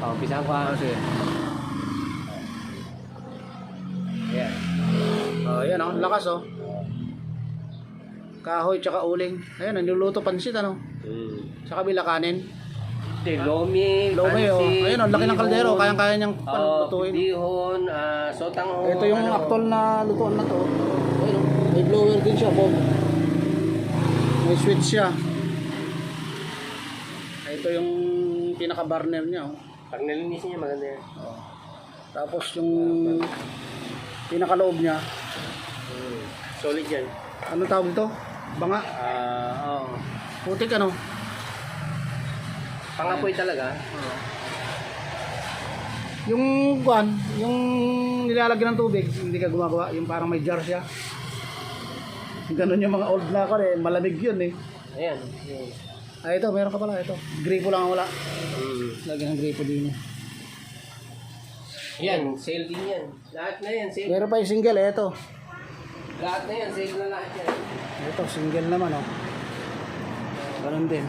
Oh, umpisahan ko ha. Sige. Ayan. Ayan oh, lakas oh. Kahoy tsaka uling. Ayan, niluluto pansit ano. Sa kabila kanin. Hindi, lomi, Lome oh. pansit, Ayun oh, laki ng kaldero. bihon. Kayang-kaya niyang lutuin. Bihon, sotang ho. Ito yung aktol na lutuan na to. Ayun oh. May blower din siya, Bob. May switch siya. Ito yung pinaka-burner niya oh. Pag nalinis niya, maganda yan. Tapos yung pinakaloob niya. Solid yan. Ano tawag ito? Banga. Oo. Putik ano? Pangapoy talaga. Yung kuan, yung nilalagyan ng tubig, hindi ka gumagawa, yung parang may jar siya. Ganun yung mga old na ko eh, malamig yun eh. Ayan. Ay ito, meron ka pala ito. Gripo lang ang wala. Lagyan ng gripo din eh. Yan, sale din yan. Lahat na yan, sale. Meron pa yung single eh, ito. Lahat na yan, sale na lahat yan. Ito, single naman oh. Ganun din.